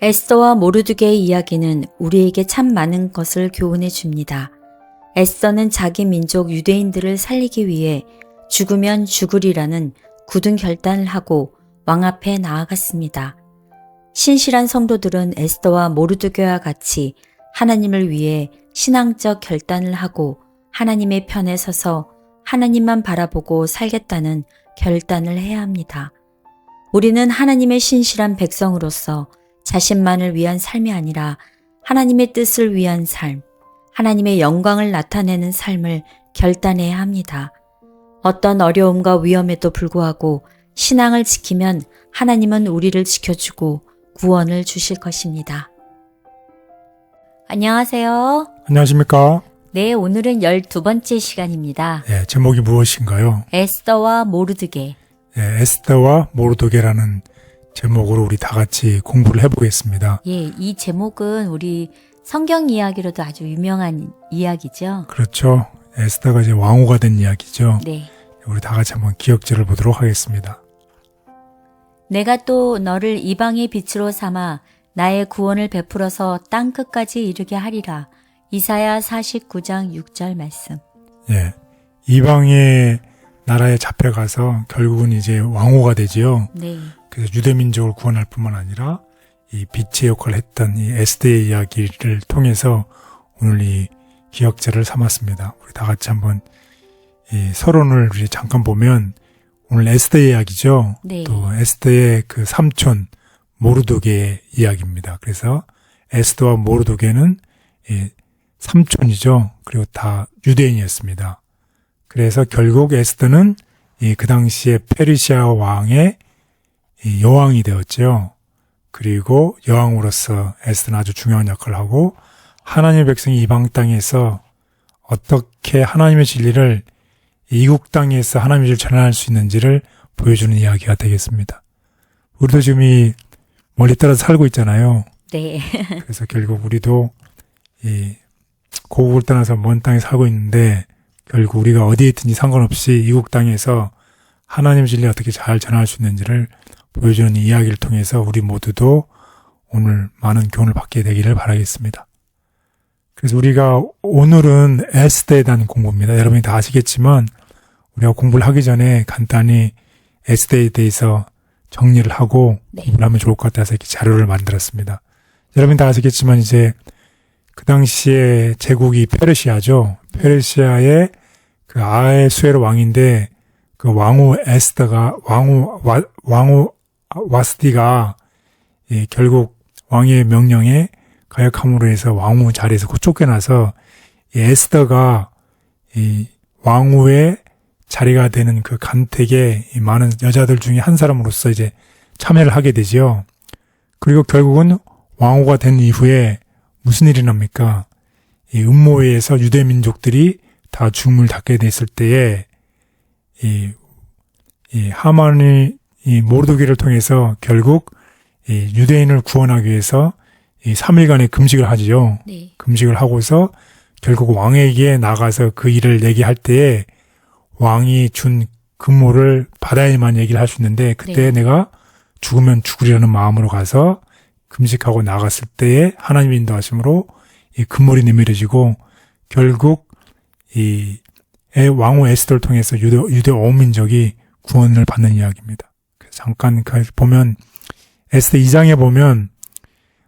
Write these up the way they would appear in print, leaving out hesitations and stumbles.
에스더와 모르드게의 이야기는 우리에게 참 많은 것을 교훈해 줍니다. 에스더는 자기 민족 유대인들을 살리기 위해 죽으면 죽으리라는 굳은 결단을 하고 왕 앞에 나아갔습니다. 신실한 성도들은 에스더와 모르드게와 같이 하나님을 위해 신앙적 결단을 하고 하나님의 편에 서서 하나님만 바라보고 살겠다는 결단을 해야 합니다. 우리는 하나님의 신실한 백성으로서 자신만을 위한 삶이 아니라 하나님의 뜻을 위한 삶, 하나님의 영광을 나타내는 삶을 결단해야 합니다. 어떤 어려움과 위험에도 불구하고 신앙을 지키면 하나님은 우리를 지켜주고 구원을 주실 것입니다. 안녕하세요. 안녕하십니까? 네, 오늘은 12번째 시간입니다. 예, 제목이 무엇인가요? 에스더와 모르드게. 예, 에스더와 모르드게라는 제목으로 우리 다 같이 공부를 해보겠습니다. 예, 이 제목은 우리 성경 이야기로도 아주 유명한 이야기죠. 그렇죠. 에스더가 이제 왕후가 된 이야기죠. 네. 우리 다 같이 한번 기억절을 보도록 하겠습니다. 내가 또 너를 이방의 빛으로 삼아 나의 구원을 베풀어서 땅 끝까지 이르게 하리라. 이사야 49장 6절 말씀. 예, 이방의 나라에 잡혀가서 결국은 이제 왕후가 되지요. 네. 그래서 유대민족을 구원할 뿐만 아니라 이 빛의 역할을 했던 이 에스더의 이야기를 통해서 오늘 이 기억절을 삼았습니다. 우리 다 같이 한번 이 서론을 우리 잠깐 보면 오늘 에스더의 이야기죠. 네. 또 에스더의 그 삼촌 모르드게의 이야기입니다. 그래서 에스더와 모르드게는 이 삼촌이죠. 그리고 다 유대인이었습니다. 그래서 결국 에스더는 이 그 당시에 페르시아 왕의 이 여왕이 되었죠. 그리고 여왕으로서 에스더는 아주 중요한 역할을 하고 하나님의 백성이 이방 땅에서 어떻게 하나님의 진리를 이국 땅에서 하나님의 진리를 전할 수 있는지를 보여주는 이야기가 되겠습니다. 우리도 지금 이 멀리 떨어져 살고 있잖아요. 네. 그래서 결국 우리도 이 고국을 떠나서 먼 땅에 살고 있는데 결국 우리가 어디에 있든지 상관없이 이국 땅에서 하나님의 진리를 어떻게 잘 전할 수 있는지를 보여주는 이 이야기를 통해서 우리 모두도 오늘 많은 교훈을 받게 되기를 바라겠습니다. 그래서 우리가 오늘은 에스더에 대한 공부입니다. 여러분이 다 아시겠지만 우리가 공부를 하기 전에 간단히 에스더에 대해서 정리를 하고 네. 공부를 하면 좋을 것 같아서 이렇게 자료를 만들었습니다. 여러분이 다 아시겠지만 이제 그 당시에 제국이 페르시아죠. 페르시아의 그 아하수에로 왕인데 그 왕후 에스더가 왕후 와스디가 결국 왕의 명령에 가역함으로 해서 왕후 자리에서 쫓겨나서 이 에스더가 이 왕후의 자리가 되는 그 간택에 이 많은 여자들 중에 한 사람으로서 이제 참여를 하게 되지요. 그리고 결국은 왕후가 된 이후에 무슨 일이 납니까? 이 음모회에서 유대 민족들이 다 죽음을 닫게 됐을 때에 이 하만이 이 모르드게를 통해서 결국 이 유대인을 구원하기 위해서 이 3일간의 금식을 하지요. 네. 금식을 하고서 결국 왕에게 나가서 그 일을 얘기할 때에 왕이 준 금모를 받아야만 얘기를 할 수 있는데 그때 네. 내가 죽으면 죽으리라는 마음으로 가서 금식하고 나갔을 때에 하나님의 인도하심으로 이 금물이 내밀어지고 결국 이 왕후 에스더를 통해서 유대 온 민족이 구원을 받는 이야기입니다. 잠깐 보면 에스더 2장에 보면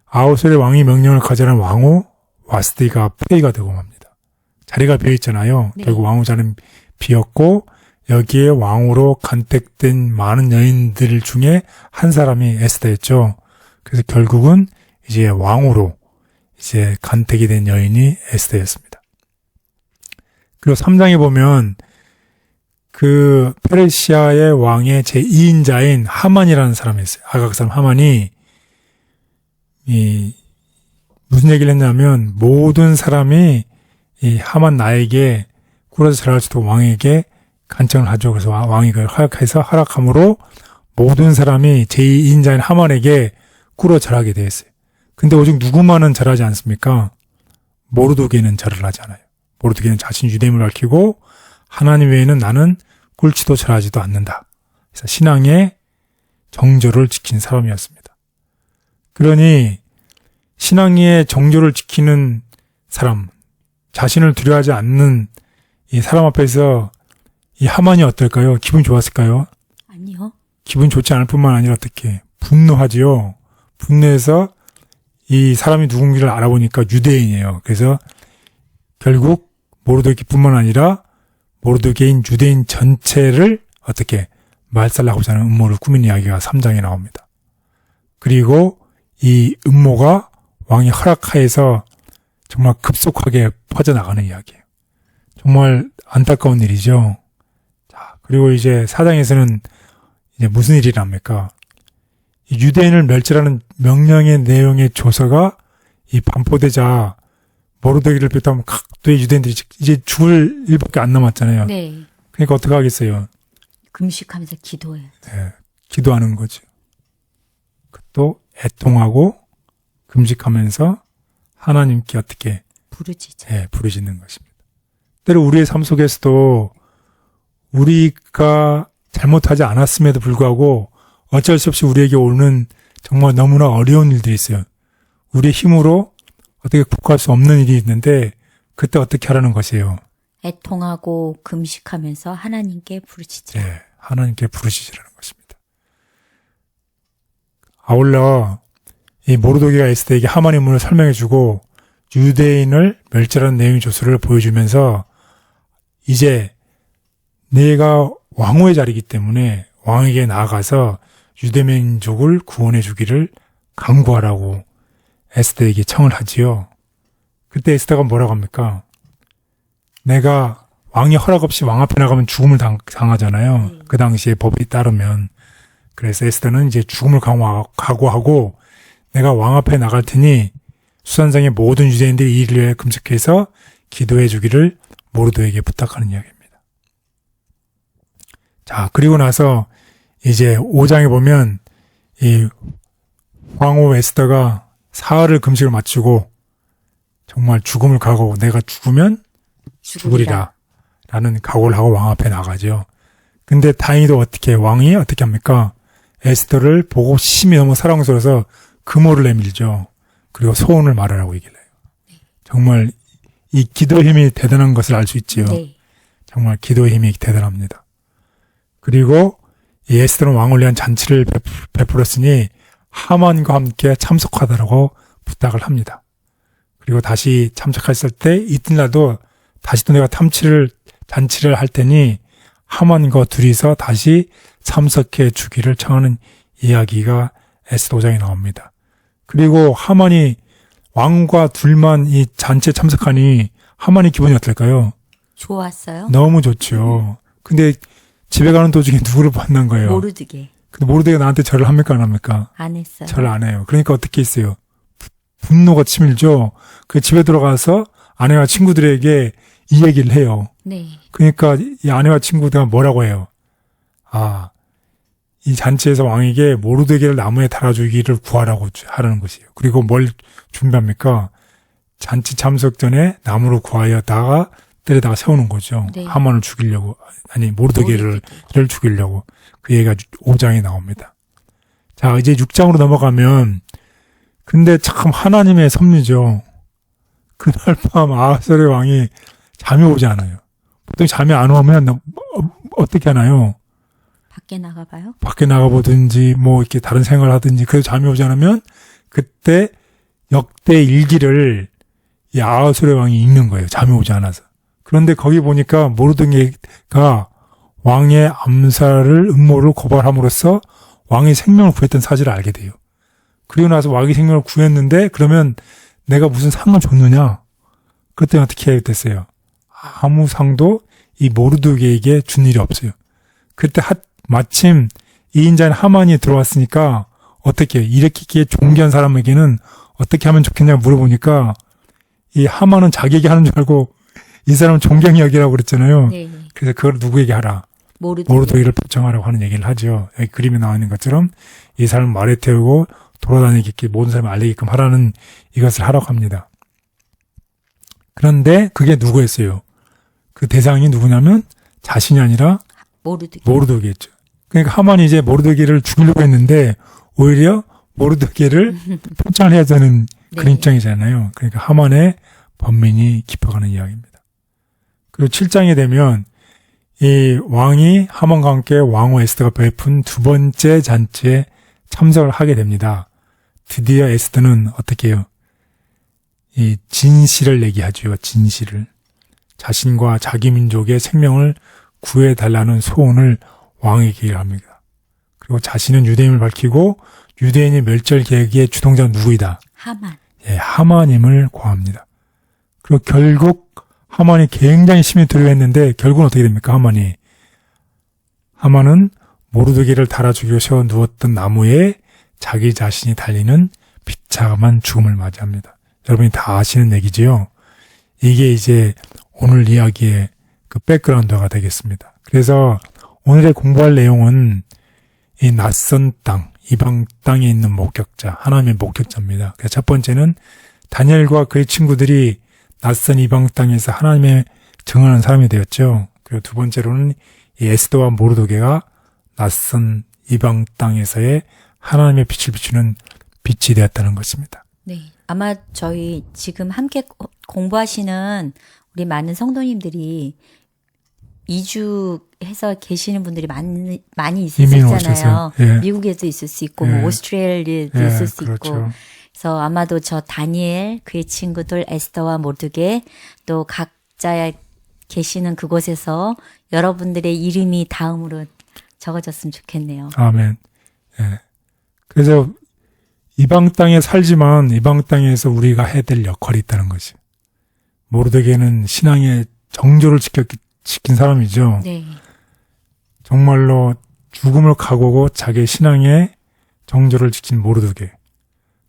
아하수에로 왕이 명령을 거절한 왕후 와스디가 폐위가 되고 맙니다. 자리가 비어 있잖아요. 네. 결국 왕후 자리는 비었고 여기에 왕후로 간택된 많은 여인들 중에 한 사람이 에스더였죠. 그래서 결국은 이제 왕후로 이제 간택이 된 여인이 에스더였습니다. 그리고 3장에 보면 그 페르시아의 왕의 제2인자인 하만이라는 사람이 있어요. 아각 사람 하만이 무슨 얘기를 했냐면 모든 사람이 이 하만 나에게 꿇어서 절할 수도 왕에게 간청을 하죠. 그래서 왕이 그걸 허락함으로 모든 사람이 제2인자인 하만에게 꿇어 절하게 되었어요. 근데 오직 누구만은 절하지 않습니까? 모르드게는 절을 하잖아요. 모르드게는 자신 유대임을 밝히고 하나님 외에는 나는 꿇지도 절하지도 않는다. 그래서 신앙의 정절을 지킨 사람이었습니다. 그러니 신앙의 정조를 지키는 사람, 자신을 두려워하지 않는 이 사람 앞에서 이 하만이 어떨까요? 기분 좋았을까요? 아니요. 기분 좋지 않을 뿐만 아니라 어떻게 분노하지요. 분노해서 이 사람이 누군지를 알아보니까 유대인이에요. 그래서 결국 모르드게뿐만 아니라 모르드게인 유대인 전체를 어떻게 말살하고자 하는 음모를 꾸민 이야기가 3장에 나옵니다. 그리고 이 음모가 왕의 허락하에서 정말 급속하게 퍼져나가는 이야기예요. 정말 안타까운 일이죠. 자, 그리고 이제 4장에서는 이제 무슨 일이 납니까? 이 유대인을 멸절하는 명령의 내용의 조서가 이 반포되자 모르드게를 비롯한 각도의 유대인들이 이제 죽을 일밖에 안 남았잖아요. 네. 그러니까 어떻게 하겠어요? 금식하면서 기도해요. 네, 기도하는 거죠. 또 애통하고 금식하면서 하나님께 어떻게 부르짖죠. 네, 부르짖는 것입니다. 때로 우리의 삶 속에서도 우리가 잘못하지 않았음에도 불구하고 어쩔 수 없이 우리에게 오는 정말 너무나 어려운 일들이 있어요. 우리의 힘으로 어떻게 극복할 수 없는 일이 있는데 그때 어떻게 하라는 것이에요. 애통하고 금식하면서 하나님께 부르짖죠. 네, 하나님께 부르짖으라는 것입니다. 아울러 이 모르드게가 에스더에게 하만의 문을 설명해주고 유대인을 멸절하는 내용의 조서를 보여주면서 이제 내가 왕후의 자리이기 때문에 왕에게 나아가서 유대민족을 구원해 주기를 강구하라고 에스더에게 청을 하지요. 그때 에스더가 뭐라고 합니까? 내가 왕의 허락 없이 왕 앞에 나가면 죽음을 당하잖아요. 그 당시에 법에 따르면. 그래서 에스더는 이제 죽음을 각오하고 내가 왕 앞에 나갈 테니 수산성의 모든 유대인들이 이 일을 위해 금식해서 기도해 주기를 모르드에게 부탁하는 이야기입니다. 자, 그리고 나서 이제 5장에 보면 이 황후 에스더가 사흘을 금식을 마치고 정말 죽음을 각오하고 내가 죽으면 죽으리라 라는 각오를 하고 왕 앞에 나가죠. 근데 다행히도 왕이 어떻게 합니까? 에스더를 보고 심히 너무 사랑스러워서 금호를 내밀죠. 그리고 소원을 말하라고 얘기를 해요. 정말 이 기도의 힘이 대단한 것을 알 수 있지요. 네. 정말 기도의 힘이 대단합니다. 그리고 이 에스더는 왕을 위한 잔치를 베풀었으니 하만과 함께 참석하도록 부탁을 합니다. 그리고 다시 참석했을 때 이튿날도 다시 또 내가 잔치를 할 테니 하만과 둘이서 다시 참석해 주기를 청하는 이야기가 에스더 5장에 나옵니다. 그리고 하만이 왕과 둘만 이 잔치에 참석하니 하만이 기분이 어떨까요? 좋았어요? 너무 좋죠. 근데 집에 가는 도중에 누구를 만난 거예요? 모르드게. 근데 모르드게가 나한테 절을 합니까 안 합니까? 안 했어요. 절을 안 해요. 그러니까 어떻게 했어요? 분노가 치밀죠. 그 집에 들어가서 아내와 친구들에게 이 얘기를 해요. 네. 그러니까 이 아내와 친구들은 뭐라고 해요? 이 잔치에서 왕에게 모르드게를 나무에 달아주기를 구하라고 하라는 것이에요. 그리고 뭘 준비합니까? 잔치 참석 전에 나무를 구하여다가 때려다가 세우는 거죠. 네. 하만을 죽이려고, 아니 모르드게를 죽이려고. 그 얘기가 5장에 나옵니다. 자, 이제 6장으로 넘어가면 근데 참 하나님의 섭리죠. 그날 밤 아하스의 왕이 잠이 오지 않아요. 보통 잠이 안 오면 어떻게 하나요? 밖에 나가봐요? 밖에 나가보든지 뭐 이렇게 다른 생활을 하든지 그래도 잠이 오지 않으면 그때 역대 일기를 이 아하스의 왕이 읽는 거예요. 잠이 오지 않아서. 그런데 거기 보니까 모르드게가 왕의 암살을 음모를 고발함으로써 왕의 생명을 구했던 사실을 알게 돼요. 그리고 나서 왕의 생명을 구했는데 그러면 내가 무슨 상을 줬느냐? 그때 어떻게 됐어요? 아무 상도 이 모르드게에게 준 일이 없어요. 그때 마침 이 인자인 하만이 들어왔으니까 어떻게 이렇게 존귀한 사람에게는 어떻게 하면 좋겠냐고 물어보니까 이 하만은 자기에게 하는 줄 알고 이 사람은 존경의 여기라고 그랬잖아요. 네. 그래서 그걸 누구에게 하라? 모르드게를 표창하라고 하는 얘기를 하죠. 여기 그림에 나와 있는 것처럼 이 사람을 말에 태우고 돌아다니게 모든 사람이 알리게끔 하라는 이것을 하라고 합니다. 그런데 그게 누구였어요? 그 대상이 누구냐면 자신이 아니라 모르드게였죠. 그러니까 하만이 이제 모르드게를 죽이려고 했는데 오히려 모르드게를 표창을 해야 되는 네. 그런 입장이잖아요. 그러니까 하만의 번민이 깊어가는 이야기입니다. 그리고 7장에 되면 이 왕이 하만과 함께 왕후 에스더가 베푼 두 번째 잔치에 참석을 하게 됩니다. 드디어 에스더는 어떻게 해요? 이 진실을 얘기하죠. 진실을. 자신과 자기 민족의 생명을 구해달라는 소원을 왕에게 합니다. 그리고 자신은 유대인을 밝히고 유대인의 멸절 계획의 주동자는 누구이다? 하만. 예, 하만임을 고합니다. 그리고 결국 하만이 굉장히 심히 두려워했는데 결국은 어떻게 됩니까? 하만은 모르드게를 달아 죽이려 세워 누웠던 나무에 자기 자신이 달리는 비참한 죽음을 맞이합니다. 여러분이 다 아시는 얘기지요? 이게 이제 오늘 이야기의 그 백그라운드가 되겠습니다. 그래서 오늘의 공부할 내용은 이 낯선 땅, 이방 땅에 있는 목격자, 하나님의 목격자입니다. 그래서 첫 번째는 다니엘과 그의 친구들이 낯선 이방 땅에서 하나님의 증언하는 사람이 되었죠. 그리고 두 번째로는 이 에스더와 모르드게가 낯선 이방 땅에서의 하나님의 빛을 비추는 빛이 되었다는 것입니다. 네. 아마 저희 지금 함께 공부하시는 우리 많은 성도님들이 이주해서 계시는 분들이 많이 이민 있으셨잖아요. 오셔서, 예. 미국에도 있을 수 있고, 예. 뭐 오스트레일리아도 예, 있을 수 그렇죠. 있고. 그래서 아마도 저 다니엘, 그의 친구들 에스더와 모르드게 또 각자 계시는 그곳에서 여러분들의 이름이 다음으로 적어졌으면 좋겠네요. 아멘. 예. 그래서 이방 땅에 살지만 이방 땅에서 우리가 해야 될 역할이 있다는 것이. 모르드게는 신앙의 정조를 지킨 사람이죠. 네. 정말로 죽음을 각오하고 자기 신앙의 정조를 지킨 모르드게.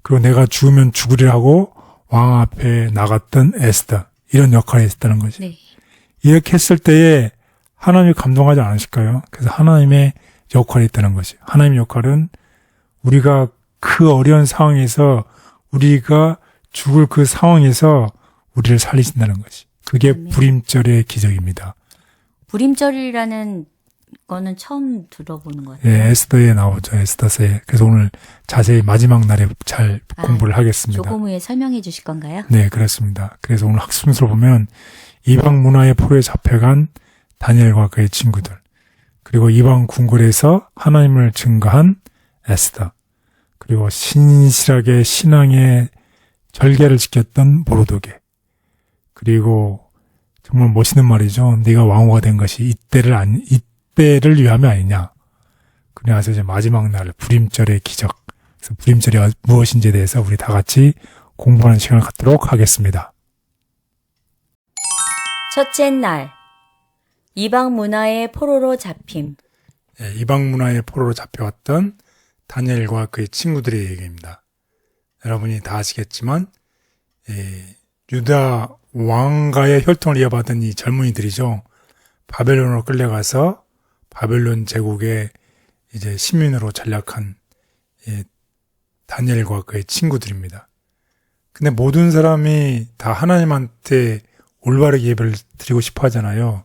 그리고 내가 죽으면 죽으리라 하고 왕 앞에 나갔던 에스더. 이런 역할이 있었다는 거지. 네. 이렇게 했을 때에 하나님이 감동하지 않으실까요? 그래서 하나님의 역할이 있다는 것이. 하나님의 역할은 우리가 그 어려운 상황에서 우리가 죽을 그 상황에서 우리를 살리신다는 것이. 그게 아멘. 불임절의 기적입니다. 불임절이라는 거는 처음 들어보는 것 같아요. 예, 에스더에 나오죠. 에스더서에. 그래서 오늘 자세히 마지막 날에 잘 공부를 하겠습니다. 조금 후에 설명해 주실 건가요? 네, 그렇습니다. 그래서 오늘 학습순서로 보면 이방 문화의 포로에 잡혀간 다니엘과 그의 친구들, 그리고 이방 궁궐에서 하나님을 증거한 에스더, 그리고 신실하게 신앙의 절개를 지켰던 모르드게, 그리고 정말 멋있는 말이죠. 네가 왕후가 된 것이 이때를 위함이 아니냐. 그래서 이제 마지막 날 불임절의 기적, 그래서 불임절이 무엇인지에 대해서 우리 다 같이 공부하는 시간을 갖도록 하겠습니다. 첫째 날, 이방 문화의 포로로 잡힘. 예, 이방 문화의 포로로 잡혀왔던 다니엘과 그의 친구들의 얘기입니다. 여러분이 다 아시겠지만 유다 왕가의 혈통을 이어받은 이 젊은이들이죠. 바벨론으로 끌려가서 바벨론 제국의 이제 시민으로 전락한 다니엘과 그의 친구들입니다. 근데 모든 사람이 다 하나님한테 올바르게 예배를 드리고 싶어 하잖아요.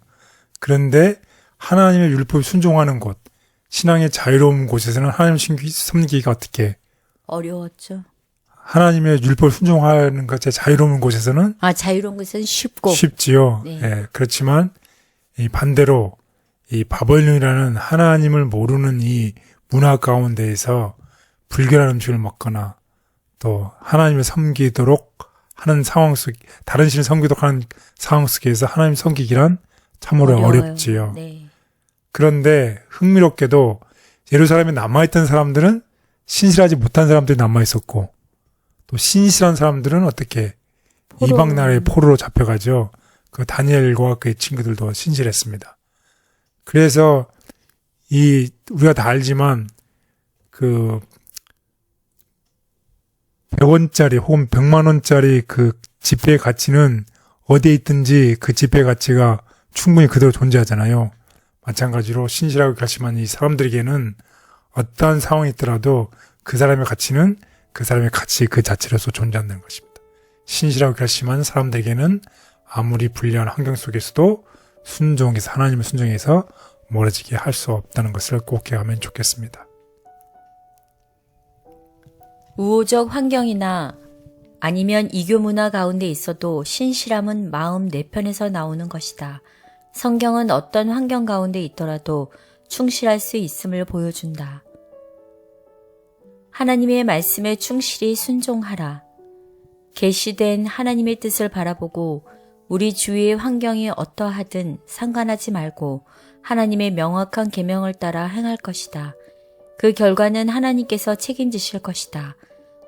그런데 하나님의 율법에 순종하는 곳, 신앙의 자유로운 곳에서는 하나님 섬기기가 어떻게 어려웠죠. 하나님의 율법을 순종하는 것에 자유로운 곳에서는 자유로운 것은 쉽고. 쉽지요. 네. 예, 그렇지만 이 반대로 이 바벨론이라는 하나님을 모르는 이 문화 가운데에서 불결한 음식을 먹거나 또 하나님을 섬기도록 하는 상황 속, 다른 신을 섬기도록 하는 상황 속에서 하나님 섬기기란 참으로 어려워요. 어렵지요. 네. 그런데 흥미롭게도 예루살렘에 남아있던 사람들은 신실하지 못한 사람들이 남아있었고 또 신실한 사람들은 어떻게 이방 나라의 포로로 잡혀가죠. 그 다니엘과 그의 친구들도 신실했습니다. 그래서 우리가 다 알지만 그 100원짜리 혹은 100만 원짜리 그 지폐의 가치는 어디에 있든지 그 지폐의 가치가 충분히 그대로 존재하잖아요. 마찬가지로 신실하고 결심한 이 사람들에게는 어떠한 상황이 있더라도 그 사람의 가치는 그 사람의 가치 그 자체로서 존재한다는 것입니다. 신실하고 결심한 사람들에게는 아무리 불리한 환경 속에서도 순종해서 하나님의 순종해서 멀어지게 할 수 없다는 것을 꼭 기억하면 좋겠습니다. 우호적 환경이나 아니면 이교 문화 가운데 있어도 신실함은 마음 내편에서 나오는 것이다. 성경은 어떤 환경 가운데 있더라도 충실할 수 있음을 보여준다. 하나님의 말씀에 충실히 순종하라. 계시된 하나님의 뜻을 바라보고 우리 주위의 환경이 어떠하든 상관하지 말고 하나님의 명확한 계명을 따라 행할 것이다. 그 결과는 하나님께서 책임지실 것이다.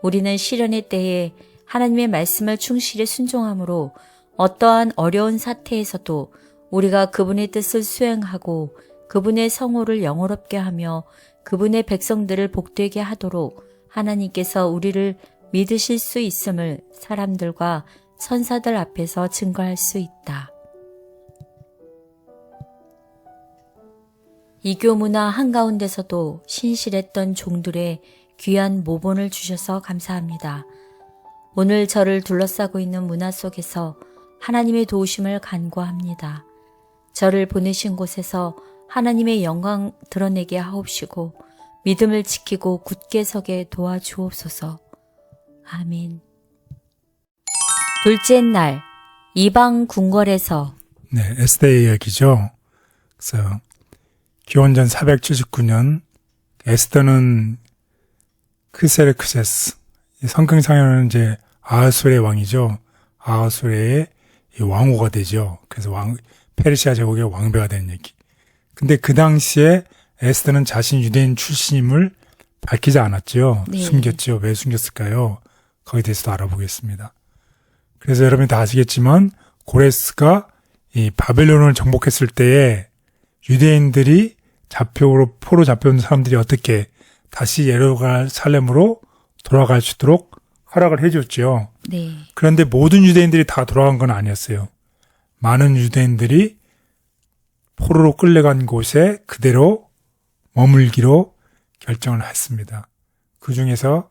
우리는 시련의 때에 하나님의 말씀을 충실히 순종함으로 어떠한 어려운 사태에서도 우리가 그분의 뜻을 수행하고 그분의 성호를 영화롭게 하며 그분의 백성들을 복되게 하도록 하나님께서 우리를 믿으실 수 있음을 사람들과 천사들 앞에서 증거할 수 있다. 이교 문화 한가운데서도 신실했던 종들의 귀한 모본을 주셔서 감사합니다. 오늘 저를 둘러싸고 있는 문화 속에서 하나님의 도우심을 간구합니다. 저를 보내신 곳에서 하나님의 영광 드러내게 하옵시고 믿음을 지키고 굳게 서게 도와주옵소서. 아멘. 둘째 날, 이방 궁궐에서. 네, 에스더의 이야기죠. 그래서 기원전 479년 에스더는 크세르크세스, 성경상에는 이제 아하수르의 왕이죠. 아하수르의 왕후가 되죠. 그래서 페르시아 제국의 왕배가 되는 얘기. 근데 그 당시에 에스더는 자신 유대인 출신임을 밝히지 않았죠. 네. 숨겼죠. 왜 숨겼을까요? 거기에 대해서도 알아보겠습니다. 그래서 여러분이 다 아시겠지만 고레스가 이 바벨론을 정복했을 때에 유대인들이 포로 잡혀온 사람들이 어떻게 다시 예루살렘으로 돌아갈 수 있도록 허락을 해줬죠. 네. 그런데 모든 유대인들이 다 돌아간 건 아니었어요. 많은 유대인들이 포로로 끌려간 곳에 그대로 머물기로 결정을 했습니다. 그 중에서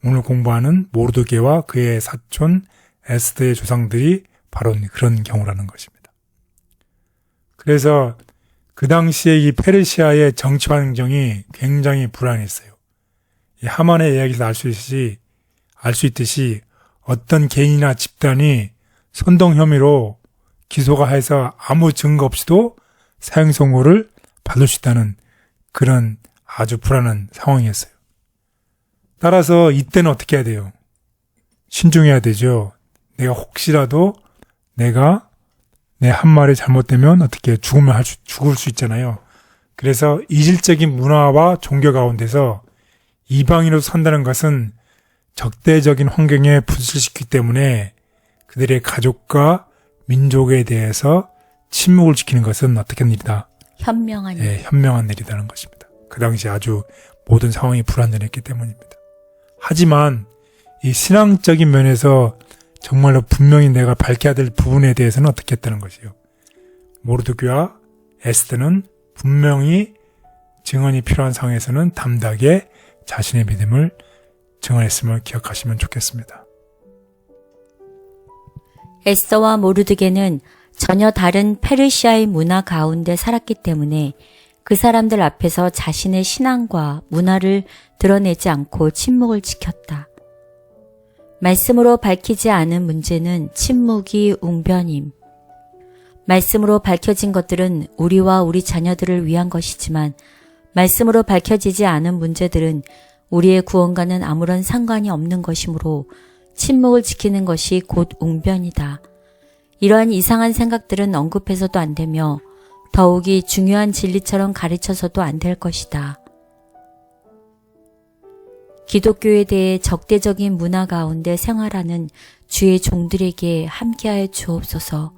오늘 공부하는 모르드게와 그의 사촌 에스더의 조상들이 바로 그런 경우라는 것입니다. 그래서 그 당시에 이 페르시아의 정치 환경이 굉장히 불안했어요. 이 하만의 이야기에서 알 수 있듯이 어떤 개인이나 집단이 선동 혐의로 기소가 해서 아무 증거 없이도 사형 선고를 받을 수 있다는 그런 아주 불안한 상황이었어요. 따라서 이때는 어떻게 해야 돼요? 신중해야 되죠. 내가 혹시라도 내가 내 한 말이 잘못되면 어떻게 죽을 수 있잖아요. 그래서 이질적인 문화와 종교 가운데서 이방인으로 산다는 것은 적대적인 환경에 부딪히기 때문에 그들의 가족과 민족에 대해서 침묵을 지키는 것은 어떻게 한 일이다? 현명한 일. 네, 현명한 일이라는 것입니다. 그 당시 아주 모든 상황이 불안전했기 때문입니다. 하지만 이 신앙적인 면에서 정말로 분명히 내가 밝혀야 될 부분에 대해서는 어떻게 했다는 것이요. 모르드게와 에스더는 분명히 증언이 필요한 상황에서는 담대하게 자신의 믿음을 증언했음을 기억하시면 좋겠습니다. 에스더와 모르드게는 전혀 다른 페르시아의 문화 가운데 살았기 때문에 그 사람들 앞에서 자신의 신앙과 문화를 드러내지 않고 침묵을 지켰다. 말씀으로 밝히지 않은 문제는 침묵이 웅변임. 말씀으로 밝혀진 것들은 우리와 우리 자녀들을 위한 것이지만 말씀으로 밝혀지지 않은 문제들은 우리의 구원과는 아무런 상관이 없는 것이므로 침묵을 지키는 것이 곧 웅변이다. 이러한 이상한 생각들은 언급해서도 안 되며 더욱이 중요한 진리처럼 가르쳐서도 안 될 것이다. 기독교에 대해 적대적인 문화 가운데 생활하는 주의 종들에게 함께하여 주옵소서.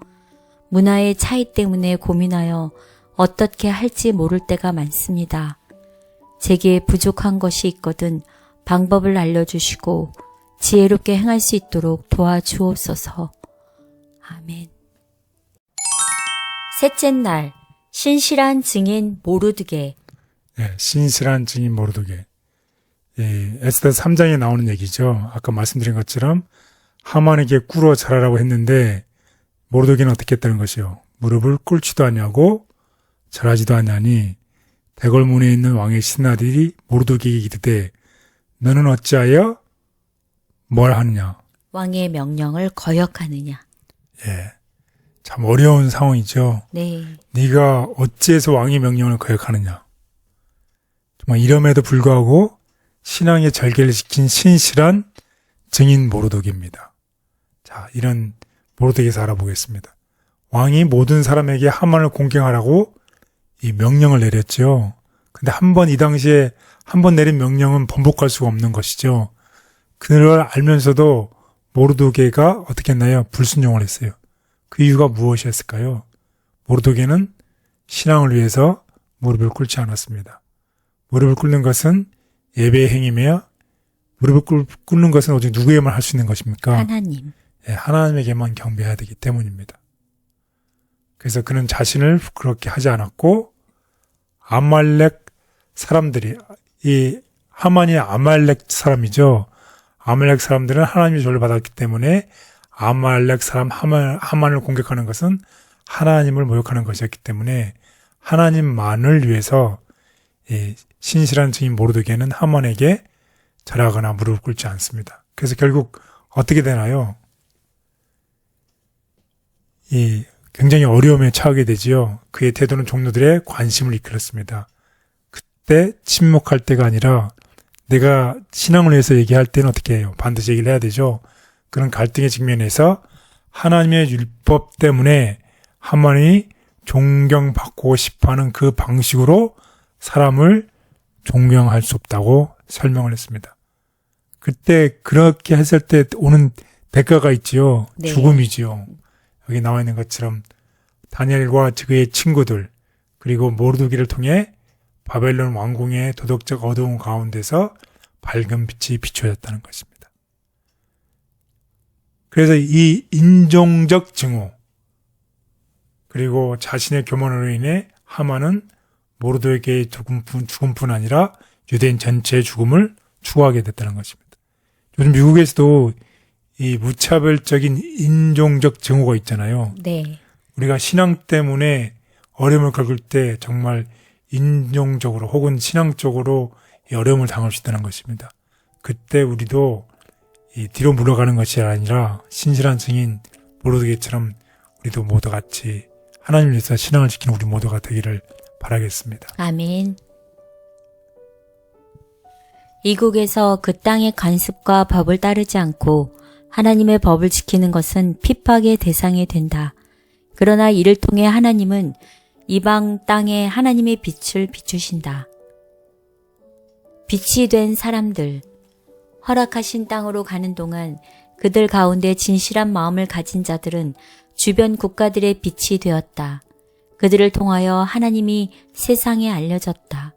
문화의 차이 때문에 고민하여 어떻게 할지 모를 때가 많습니다. 제게 부족한 것이 있거든 방법을 알려주시고 지혜롭게 행할 수 있도록 도와주옵소서. 아멘. 셋째 날, 신실한 증인 모르드게. 네, 신실한 증인 모르드게. 에스더 3장에 나오는 얘기죠. 아까 말씀드린 것처럼 하만에게 꿇어 절하라고 했는데 모르드게는 어떻게 했다는 것이요. 무릎을 꿇지도 않냐고 절하지도 않냐니 대궐문에 있는 왕의 신하들이 모르드게에게 이르되 너는 어찌하여 뭘 하느냐. 왕의 명령을 거역하느냐. 예. 참 어려운 상황이죠. 네. 네가 어찌해서 왕의 명령을 거역하느냐. 정말 이름에도 불구하고 신앙의 절개를 지킨 신실한 증인 모르독입니다. 자, 이런 모르독에서 알아보겠습니다. 왕이 모든 사람에게 하만을 공경하라고 이 명령을 내렸죠. 근데 이 당시에 한 번 내린 명령은 번복할 수가 없는 것이죠. 그걸 알면서도 모르도게가 어떻게 했나요? 불순종을 했어요. 그 이유가 무엇이었을까요? 모르도게는 신앙을 위해서 무릎을 꿇지 않았습니다. 무릎을 꿇는 것은 예배의 행위며 무릎을 꿇는 것은 오직 누구에만 할 수 있는 것입니까? 하나님. 예, 하나님에게만 경배해야 되기 때문입니다. 그래서 그는 자신을 그렇게 하지 않았고 아말렉 사람들이 이 하만이 아말렉 사람이죠. 아말렉 사람들은 하나님의 조를 받았기 때문에 아말렉 사람 하만을 공격하는 것은 하나님을 모욕하는 것이었기 때문에 하나님만을 위해서 이 신실한 증인 모르드게는 하만에게 절하거나 무릎을 꿇지 않습니다. 그래서 결국 어떻게 되나요? 이 굉장히 어려움에 처하게 되지요. 그의 태도는 종료들의 관심을 이끌었습니다. 그때 침묵할 때가 아니라 내가 신앙을 위해서 얘기할 때는 어떻게 해요? 반드시 얘기를 해야 되죠. 그런 갈등의 직면에서 하나님의 율법 때문에 하만이 존경받고 싶어하는 그 방식으로 사람을 존경할 수 없다고 설명을 했습니다. 그때 그렇게 했을 때 오는 대가가 있지요. 네. 죽음이지요. 여기 나와 있는 것처럼 다니엘과 그의 친구들 그리고 모르드게를 통해 바벨론 왕궁의 도덕적 어두운 가운데서 밝은 빛이 비춰졌다는 것입니다. 그래서 이 인종적 증오 그리고 자신의 교만으로 인해 하만은 모르드게의 죽음뿐 아니라 유대인 전체의 죽음을 추구하게 됐다는 것입니다. 요즘 미국에서도 이 무차별적인 인종적 증오가 있잖아요. 네. 우리가 신앙 때문에 어려움을 겪을 때 정말 인종적으로 혹은 신앙적으로 이 어려움을 당할 수 있다는 것입니다. 그때 우리도 이 뒤로 물러가는 것이 아니라 신실한 증인 모르드게처럼 우리도 모두 같이 하나님을 위해서 신앙을 지키는 우리 모두가 되기를 바라겠습니다. 아멘. 이국에서 그 땅의 관습과 법을 따르지 않고 하나님의 법을 지키는 것은 핍박의 대상이 된다. 그러나 이를 통해 하나님은 이방 땅에 하나님의 빛을 비추신다. 빛이 된 사람들, 허락하신 땅으로 가는 동안 그들 가운데 진실한 마음을 가진 자들은 주변 국가들의 빛이 되었다. 그들을 통하여 하나님이 세상에 알려졌다.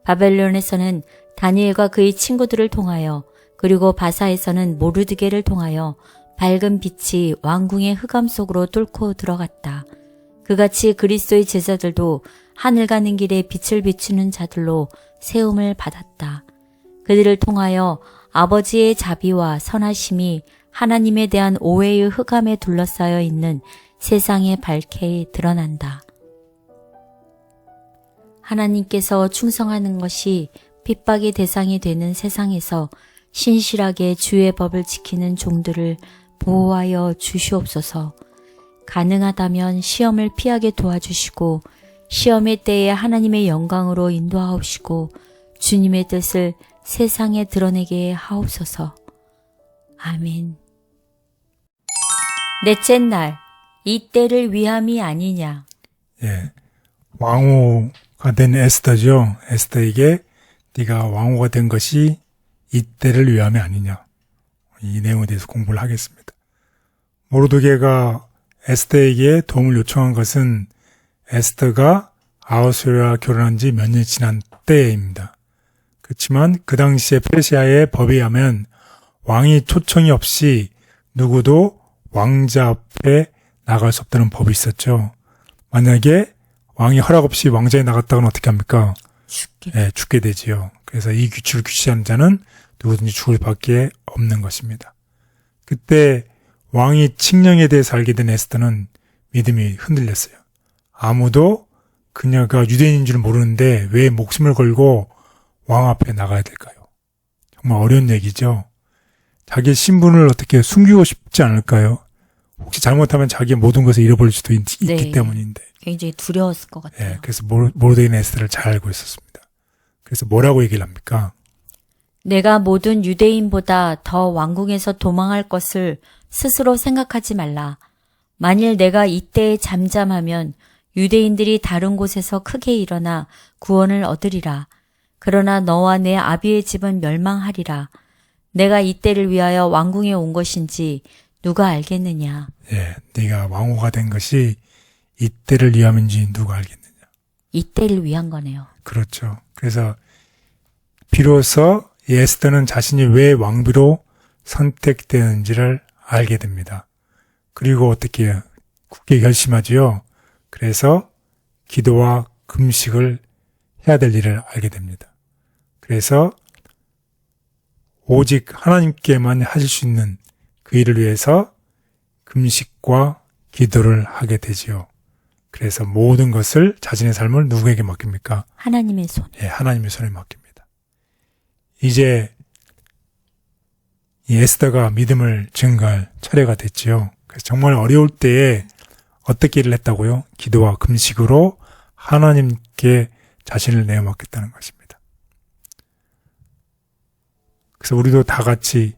바벨론에서는 다니엘과 그의 친구들을 통하여 그리고 바사에서는 모르드게를 통하여 밝은 빛이 왕궁의 흑암 속으로 뚫고 들어갔다. 그같이 그리스도의 제자들도 하늘 가는 길에 빛을 비추는 자들로 세움을 받았다. 그들을 통하여 아버지의 자비와 선하심이 하나님에 대한 오해의 흑암에 둘러싸여 있는 세상에 밝게 드러난다. 하나님께서 충성하는 것이 핍박의 대상이 되는 세상에서 신실하게 주의 법을 지키는 종들을 보호하여 주시옵소서. 가능하다면 시험을 피하게 도와주시고 시험의 때에 하나님의 영광으로 인도하옵시고 주님의 뜻을 세상에 드러내게 하옵소서. 아멘. 넷째 날, 이 때를 위함이 아니냐. 예, 왕후가 된 에스더죠. 에스더에게 네가 왕후가 된 것이 이때를 위함이 아니냐. 이 내용에 대해서 공부를 하겠습니다. 모르드게가 에스더에게 도움을 요청한 것은 에스더가 아하수에와 결혼한 지 몇 년 지난 때입니다. 그렇지만 그 당시에 페르시아의 법에 의하면 왕이 초청이 없이 누구도 왕자 앞에 나갈 수 없다는 법이 있었죠. 만약에 왕이 허락 없이 왕자에 나갔다가는 어떻게 합니까? 죽게 되지요. 그래서 이 규칙을 규칙한 자는 누구든지 죽을 밖에 없는 것입니다. 그때 왕이 칙령에 대해서 알게 된 에스더는 믿음이 흔들렸어요. 아무도 그녀가 유대인인 줄 모르는데 왜 목숨을 걸고 왕 앞에 나가야 될까요? 정말 어려운 얘기죠. 자기의 신분을 어떻게 숨기고 싶지 않을까요? 혹시 잘못하면 자기의 모든 것을 잃어버릴 수도 있기 네. 때문인데. 굉장히 두려웠을 것 같아요. 예, 그래서 모르드게는 에스더를 잘 알고 있었습니다. 그래서 뭐라고 얘기를 합니까? 내가 모든 유대인보다 더 왕궁에서 도망할 것을 스스로 생각하지 말라. 만일 내가 이때에 잠잠하면 유대인들이 다른 곳에서 크게 일어나 구원을 얻으리라. 그러나 너와 내 아비의 집은 멸망하리라. 내가 이때를 위하여 왕궁에 온 것인지 누가 알겠느냐. 예, 네가 왕후가 된 것이 이때를 위함인지 누가 알겠느냐. 이때를 위한 거네요. 그렇죠. 그래서 비로소 에스더는 자신이 왜 왕비로 선택되는지를 알게 됩니다. 그리고 어떻게 해요? 굳게 결심하지요. 그래서 기도와 금식을 해야 될 일을 알게 됩니다. 그래서 오직 하나님께만 하실 수 있는 그 일을 위해서 금식과 기도를 하게 되지요. 그래서 모든 것을 자신의 삶을 누구에게 맡깁니까? 하나님의 손. 예, 하나님의 손에 맡깁니다. 이제 이 에스더가 믿음을 증거할 차례가 됐지요. 그래서 정말 어려울 때에 어떻게 일을 했다고요? 기도와 금식으로 하나님께 자신을 내어맡겠다는 것입니다. 그래서 우리도 다 같이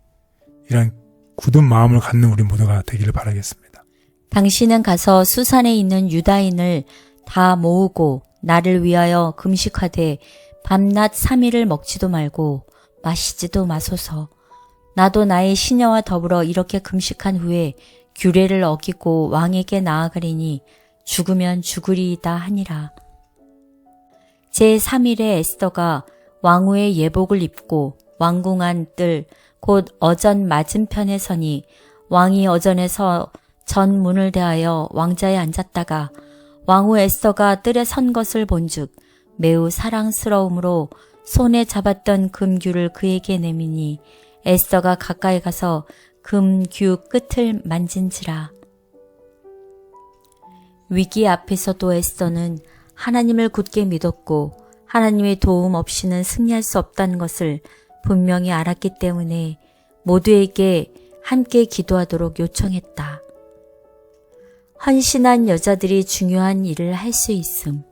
이런 굳은 마음을 갖는 우리 모두가 되기를 바라겠습니다. 당신은 가서 수산에 있는 유다인을 다 모으고 나를 위하여 금식하되 밤낮 3일을 먹지도 말고 마시지도 마소서. 나도 나의 시녀와 더불어 이렇게 금식한 후에 규례를 어기고 왕에게 나아가리니 죽으면 죽으리이다 하니라. 제3일에 에스더가 왕후의 예복을 입고 왕궁 안 뜰 곧 어전 맞은편에 서니 왕이 어전에서 전 문을 대하여 왕자에 앉았다가 왕후 에스더가 뜰에 선 것을 본즉 매우 사랑스러움으로 손에 잡았던 금규를 그에게 내미니 에스더가 가까이 가서 금규 끝을 만진지라. 위기 앞에서도 에스더는 하나님을 굳게 믿었고 하나님의 도움 없이는 승리할 수 없다는 것을 분명히 알았기 때문에 모두에게 함께 기도하도록 요청했다. 헌신한 여자들이 중요한 일을 할 수 있음.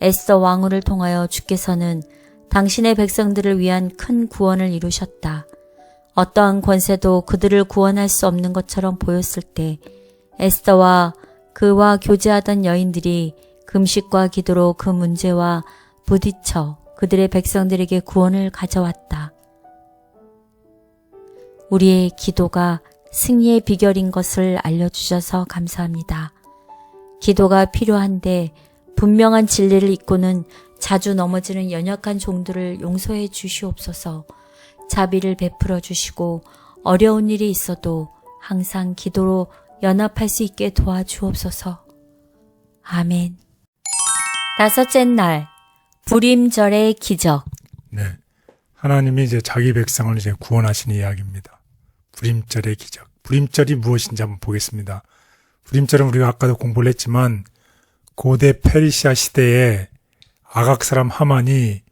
에스더 왕후를 통하여 주께서는 당신의 백성들을 위한 큰 구원을 이루셨다. 어떠한 권세도 그들을 구원할 수 없는 것처럼 보였을 때 에스더와 그와 교제하던 여인들이 금식과 기도로 그 문제와 부딪혀 그들의 백성들에게 구원을 가져왔다. 우리의 기도가 승리의 비결인 것을 알려주셔서 감사합니다. 기도가 필요한데 분명한 진리를 잊고는 자주 넘어지는 연약한 종들을 용서해 주시옵소서. 자비를 베풀어 주시고 어려운 일이 있어도 항상 기도로 연합할 수 있게 도와주옵소서. 아멘. 다섯째 날, 불임절의 기적. 네. 하나님이 이제 자기 백성을 이제 구원하시는 이야기입니다. 불임절의 기적. 불임절이 무엇인지 한번 보겠습니다. 불임절은 우리가 아까도 공부를 했지만 고대 페르시아 시대에 아각 사람 하만이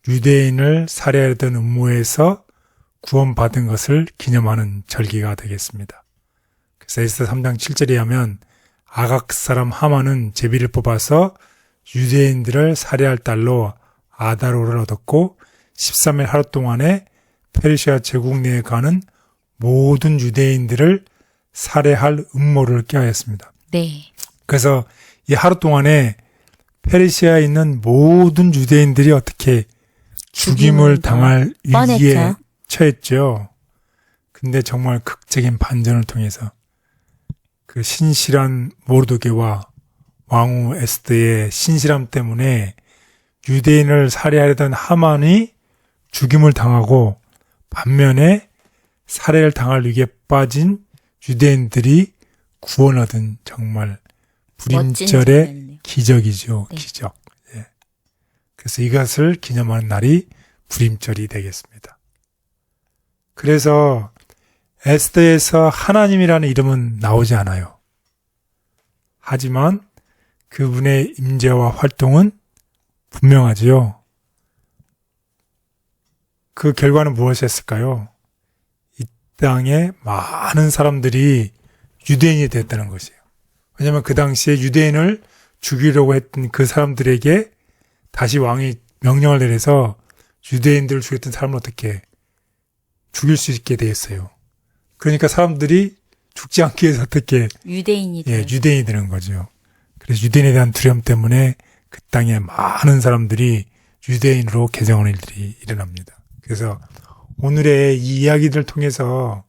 유대인을 살해하던 음모에서 구원받은 것을 기념하는 절기가 되겠습니다. 그래서 에스더 3장 7절에 하면 아각 사람 하만은 제비를 뽑아서 유대인들을 살해할 달로 아다로를 얻었고 13일 하루 동안에 페르시아 제국 내에 가는 모든 유대인들을 살해할 음모를 꾀하였습니다. 네. 그래서 이 하루 동안에 페르시아에 있는 모든 유대인들이 어떻게 죽임을 당할 위기에 뻔했죠. 처했죠. 근데 정말 극적인 반전을 통해서 그 신실한 모르드게와 왕후 에스더의 신실함 때문에 유대인을 살해하려던 하만이 죽임을 당하고 반면에 살해를 당할 위기에 빠진 유대인들이 구원 얻은 정말 불임절의 기적이죠. 네. 기적. 예. 그래서 이것을 기념하는 날이 불임절이 되겠습니다. 그래서 에스더에서 하나님이라는 이름은 나오지 않아요. 하지만 그분의 임재와 활동은 분명하지요. 그 결과는 무엇이었을까요? 땅에 많은 사람들이 유대인이 됐다는 것이에요. 왜냐하면 그 당시에 유대인을 죽이려고 했던 그 사람들에게 다시 왕이 명령을 내려서 유대인들을 죽였던 사람을 어떻게 죽일 수 있게 되었어요. 그러니까 사람들이 죽지 않기 위해서 어떻게 유대인이 되는 거죠. 그래서 유대인에 대한 두려움 때문에 그 땅에 많은 사람들이 유대인으로 개종하는 일들이 일어납니다. 그래서 오늘의 이 이야기들을 통해서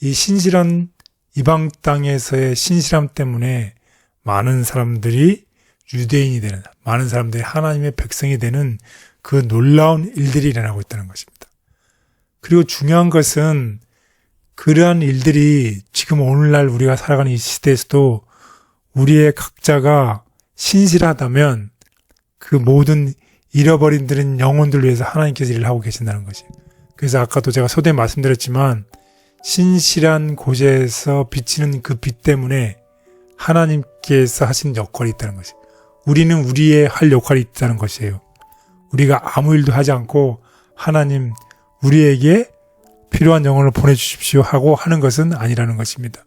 이 신실한 이방 땅에서의 신실함 때문에 많은 사람들이 유대인이 되는, 많은 사람들이 하나님의 백성이 되는 그 놀라운 일들이 일어나고 있다는 것입니다. 그리고 중요한 것은 그러한 일들이 지금 오늘날 우리가 살아가는 이 시대에서도 우리의 각자가 신실하다면 그 모든 잃어버린 영혼들을 위해서 하나님께서 일을 하고 계신다는 것이에요. 그래서 아까도 제가 서두에 말씀드렸지만 신실한 곳에서 비치는 그 빛 때문에 하나님께서 하신 역할이 있다는 것이에요. 우리는 우리의 할 역할이 있다는 것이에요. 우리가 아무 일도 하지 않고 하나님 우리에게 필요한 영혼을 보내주십시오 하고 하는 것은 아니라는 것입니다.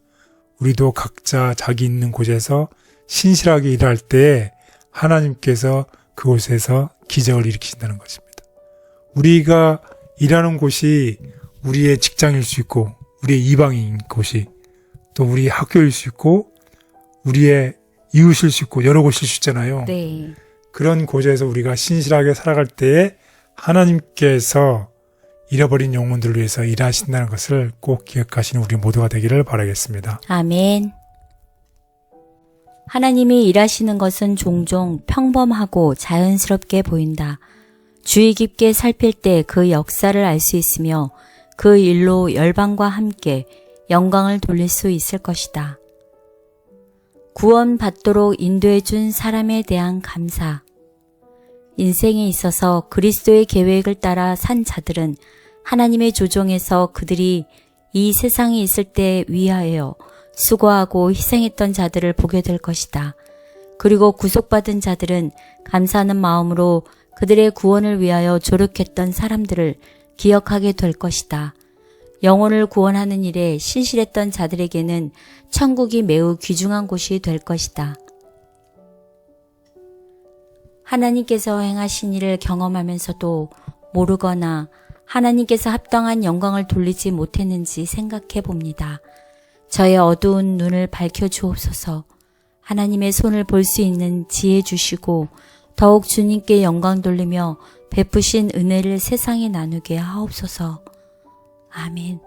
우리도 각자 자기 있는 곳에서 신실하게 일할 때에 하나님께서 그곳에서 기적을 일으키신다는 것입니다. 우리가 일하는 곳이 우리의 직장일 수 있고 우리의 이방인 곳이 또 우리의 학교일 수 있고 우리의 이웃일 수 있고 여러 곳일 수 있잖아요. 네. 그런 곳에서 우리가 신실하게 살아갈 때에 하나님께서 잃어버린 영혼들을 위해서 일하신다는 것을 꼭 기억하시는 우리 모두가 되기를 바라겠습니다. 아멘. 하나님이 일하시는 것은 종종 평범하고 자연스럽게 보인다. 주의 깊게 살필 때 그 역사를 알 수 있으며 그 일로 열방과 함께 영광을 돌릴 수 있을 것이다. 구원받도록 인도해 준 사람에 대한 감사. 인생에 있어서 그리스도의 계획을 따라 산 자들은 하나님의 조종에서 그들이 이 세상에 있을 때 위하여 수고하고 희생했던 자들을 보게 될 것이다. 그리고 구속받은 자들은 감사하는 마음으로 그들의 구원을 위하여 조력했던 사람들을 기억하게 될 것이다. 영혼을 구원하는 일에 신실했던 자들에게는 천국이 매우 귀중한 곳이 될 것이다. 하나님께서 행하신 일을 경험하면서도 모르거나 하나님께서 합당한 영광을 돌리지 못했는지 생각해 봅니다. 저의 어두운 눈을 밝혀주옵소서. 하나님의 손을 볼 수 있는 지혜 주시고 더욱 주님께 영광 돌리며 베푸신 은혜를 세상에 나누게 하옵소서. 아멘.